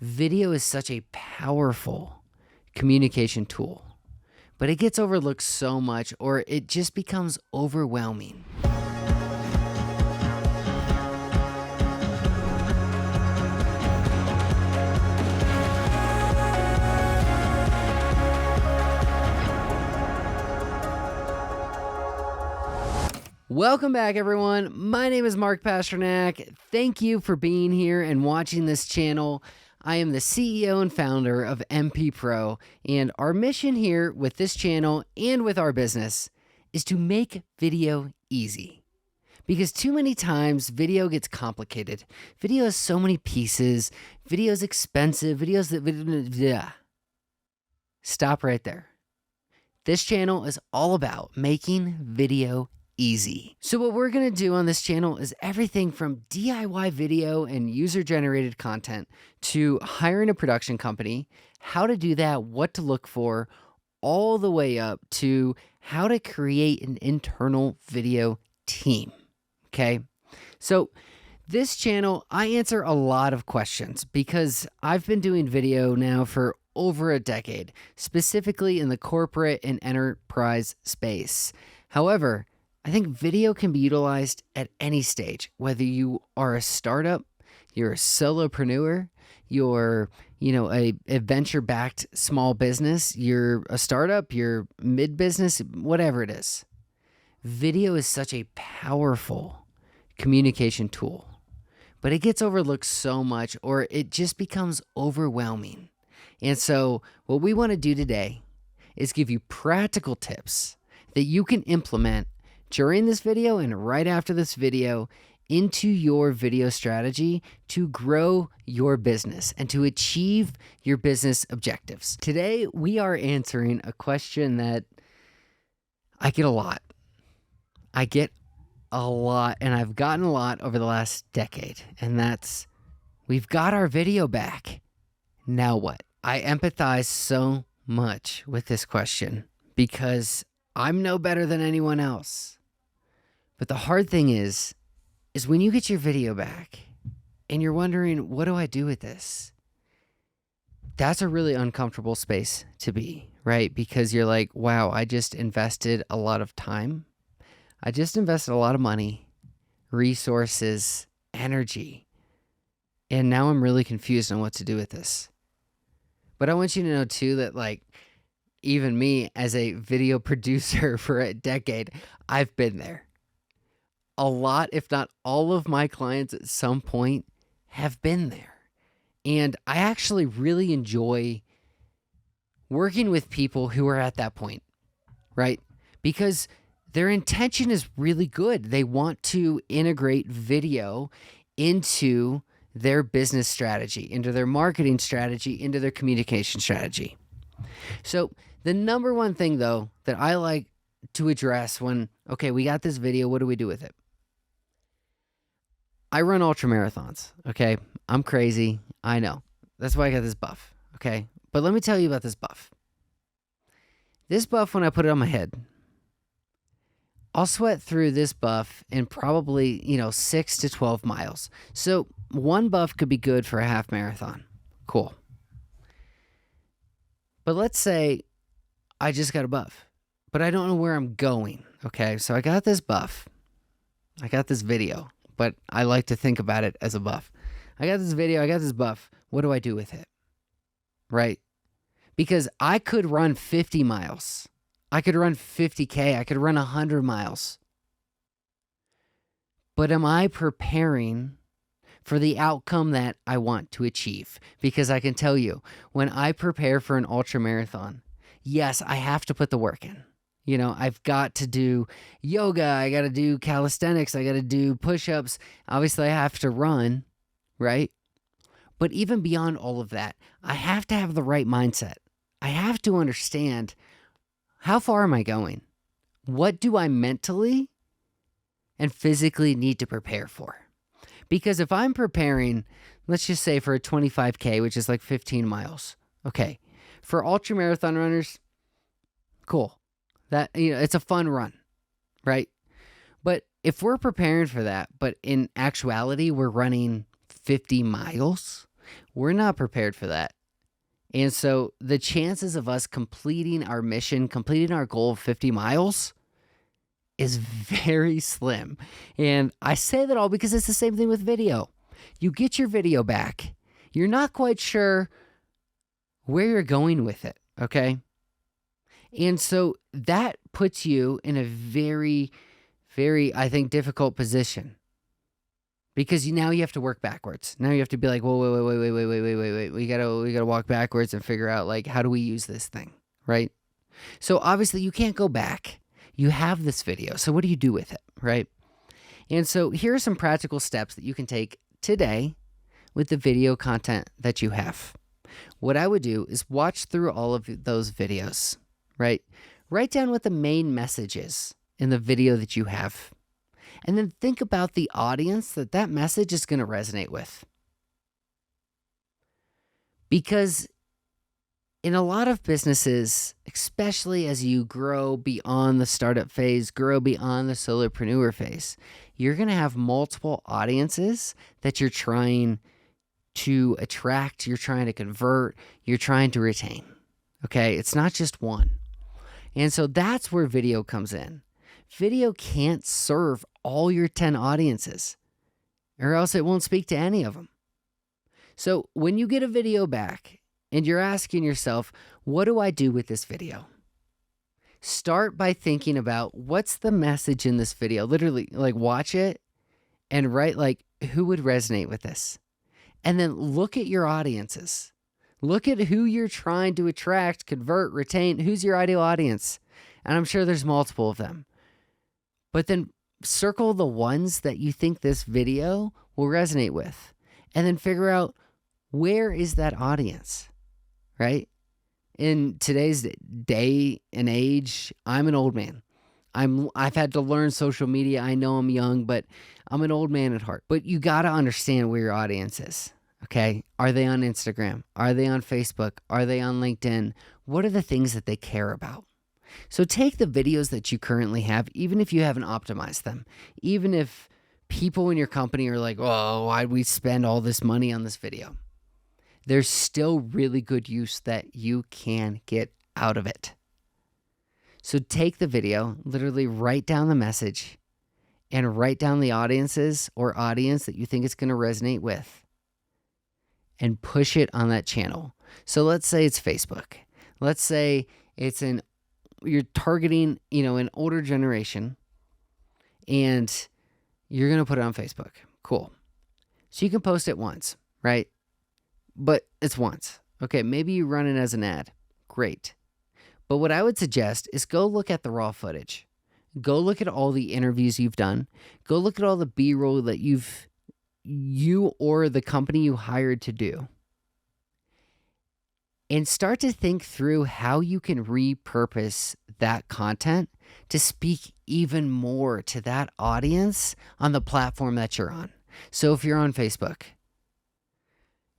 Video is such a powerful communication tool, but it gets overlooked so much, or it just becomes overwhelming. Welcome back, everyone. My name is Mark Pasternack. Thank you for being here and watching this channel. I am the CEO and founder of MP Pro, and our mission here with this channel and with our business is to make video easy. Because too many times video gets complicated. Video has so many pieces. Video is expensive. Stop right there. This channel is all about making video easy. So what we're going to do on this channel is everything from DIY video and user-generated content to hiring a production company, how to do that, what to look for, all the way up to how to create an internal video team. Okay? So this channel, I answer a lot of questions because I've been doing video now for over a decade, specifically in the corporate and enterprise space. However, I think video can be utilized at any stage, whether you are a startup, you're a solopreneur, you're, a venture-backed small business, you're a startup, you're mid-business, whatever it is. Video is such a powerful communication tool, but it gets overlooked so much, or it just becomes overwhelming. And so what we want to do today is give you practical tips that you can implement during this video and right after this video into your video strategy to grow your business and to achieve your business objectives. Today, we are answering a question that I get a lot. And I've gotten a lot over the last decade, and that's, we've got our video back. Now what? I empathize so much with this question because I'm no better than anyone else. But the hard thing is when you get your video back and you're wondering, what do I do with this? That's a really uncomfortable space to be, right? Because you're like, wow, I just invested a lot of time. I just invested a lot of money, resources, energy. And now I'm really confused on what to do with this. But I want you to know too that even me as a video producer for a decade, I've been there. A lot, if not all of my clients at some point have been there. And I actually really enjoy working with people who are at that point, right? Because their intention is really good. They want to integrate video into their business strategy, into their marketing strategy, into their communication strategy. So the number one thing, though, that I like to address when, okay, we got this video, what do we do with it? I run ultra marathons, okay? I'm crazy, I know. That's why I got this buff, okay? But let me tell you about this buff. This buff, when I put it on my head, I'll sweat through this buff in probably, 6 to 12 miles. So one buff could be good for a half marathon. Cool. But let's say I just got a buff, but I don't know where I'm going, okay? So I got this buff. I got this video, but I like to think about it as a buff. I got this video, I got this buff. What do I do with it? Right? Because I could run 50 miles. I could run 50K. I could run 100 miles. But am I preparing for the outcome that I want to achieve? Because I can tell you, when I prepare for an ultra marathon, yes, I have to put the work in. I've got to do yoga. I got to do calisthenics. I got to do push-ups. Obviously, I have to run, right? But even beyond all of that, I have to have the right mindset. I have to understand, how far am I going? What do I mentally and physically need to prepare for? Because if I'm preparing, let's just say for a 25K, which is like 15 miles. Okay. For ultra marathon runners, cool. That, it's a fun run, right? But if we're preparing for that, but in actuality, we're running 50 miles, We're not prepared for that. And so the chances of us completing our mission, completing our goal of 50 miles is very slim. And I say that all because it's the same thing with video. You get your video back. You're not quite sure where you're going with it, okay? And so that puts you in a very, very, I think, difficult position. Because now you have to work backwards. Now you have to be like, whoa, wait. We gotta walk backwards and figure out, like, how do we use this thing, right? So obviously you can't go back. You have this video. So what do you do with it, right? And so here are some practical steps that you can take today with the video content that you have. What I would do is watch through all of those videos, right? Write down what the main message is in the video that you have. And then think about the audience that message is going to resonate with. Because in a lot of businesses, especially as you grow beyond the startup phase, grow beyond the solopreneur phase, you're going to have multiple audiences that you're trying to attract, you're trying to convert, you're trying to retain. Okay? It's not just one. And so that's where video comes in. Video can't serve all your 10 audiences, or else it won't speak to any of them. So when you get a video back and you're asking yourself, what do I do with this video? Start by thinking about what's the message in this video. Literally, like, watch it and write, like, who would resonate with this? And then look at your audiences. Look at who you're trying to attract, convert, retain. Who's your ideal audience? And I'm sure there's multiple of them. But then circle the ones that you think this video will resonate with. And then figure out, where is that audience, right? In today's day and age, I'm an old man. I've had to learn social media. I know I'm young, but I'm an old man at heart. But you got to understand where your audience is, okay? Are they on Instagram? Are they on Facebook? Are they on LinkedIn? What are the things that they care about? So take the videos that you currently have, even if you haven't optimized them, even if people in your company are like, oh, why'd we spend all this money on this video? There's still really good use that you can get out of it. So take the video, literally write down the message, and write down the audiences or audience that you think it's going to resonate with, and push it on that channel. So let's say it's Facebook. Let's say you're targeting, an older generation, and you're going to put it on Facebook. Cool. So you can post it once, right? But it's once. Okay, maybe you run it as an ad. Great. But what I would suggest is go look at the raw footage. Go look at all the interviews you've done. Go look at all the B-roll that you or the company you hired to do. And start to think through how you can repurpose that content to speak even more to that audience on the platform that you're on. So if you're on Facebook,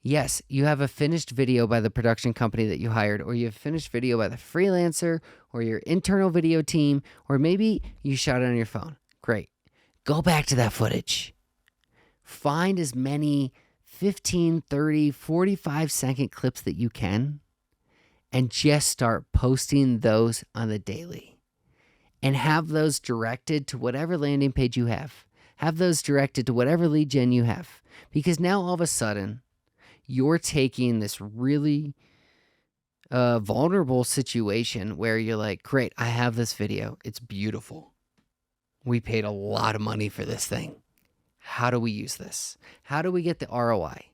yes, you have a finished video by the production company that you hired, or you have a finished video by the freelancer or your internal video team, or maybe you shot it on your phone. Great. Go back to that footage. Find as many 15, 30, 45-second clips that you can, and just start posting those on the daily. And have those directed to whatever landing page you have. Have those directed to whatever lead gen you have. Because now all of a sudden, you're taking this really vulnerable situation where you're like, great, I have this video. It's beautiful. We paid a lot of money for this thing. How do we use this? How do we get the ROI?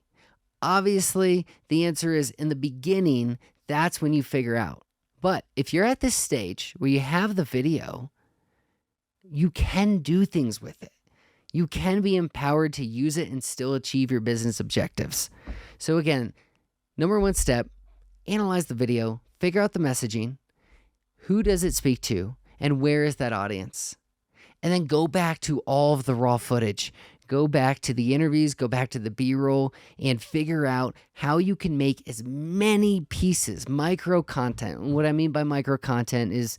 Obviously, the answer is in the beginning, that's when you figure out. But if you're at this stage where you have the video, you can do things with it. You can be empowered to use it and still achieve your business objectives. So again, number one step, analyze the video, figure out the messaging, who does it speak to, and where is that audience? And then go back to all of the raw footage. Go back to the interviews, go back to the B-roll, and figure out how you can make as many pieces, micro content. And what I mean by micro content is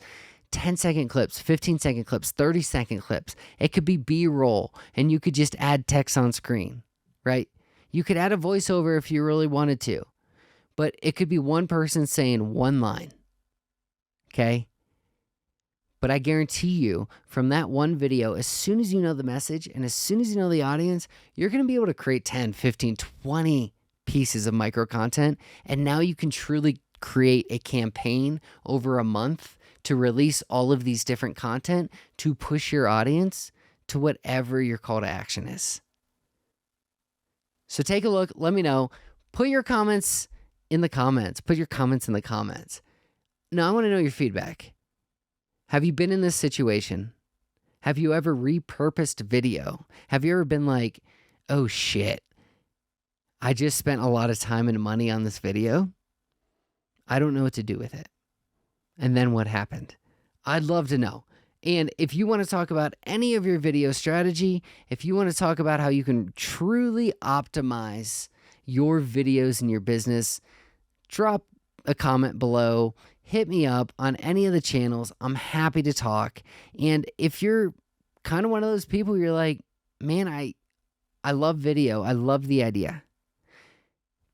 10-second clips, 15-second clips, 30-second clips. It could be B-roll, and you could just add text on screen, right? You could add a voiceover if you really wanted to, but it could be one person saying one line. Okay? But I guarantee you, from that one video, as soon as you know the message and as soon as you know the audience, you're going to be able to create 10, 15, 20 pieces of micro content. And now you can truly create a campaign over a month to release all of these different content to push your audience to whatever your call to action is. So take a look. Let me know. Put your comments in the comments. Put your comments in the comments. Now, I want to know your feedback. Have you been in this situation? Have you ever repurposed video? Have you ever been like, oh shit, I just spent a lot of time and money on this video. I don't know what to do with it. And then what happened? I'd love to know. And if you want to talk about any of your video strategy, if you want to talk about how you can truly optimize your videos in your business, drop a comment below. Hit me up on any of the channels. I'm happy to talk. And if you're kind of one of those people, you're like, man, I love video. I love the idea,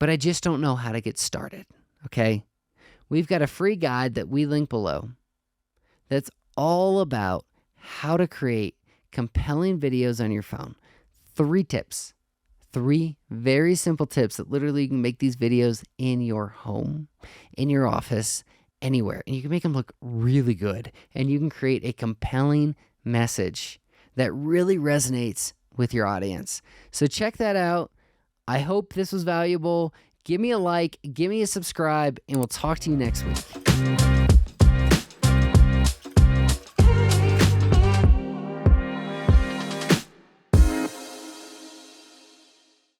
but I just don't know how to get started. Okay. We've got a free guide that we link below that's all about how to create compelling videos on your phone. 3 tips, 3 very simple tips that literally you can make these videos in your home, in your office, anywhere. And you can make them look really good. And you can create a compelling message that really resonates with your audience. So check that out. I hope this was valuable. Give me a like, give me a subscribe, and we'll talk to you next week.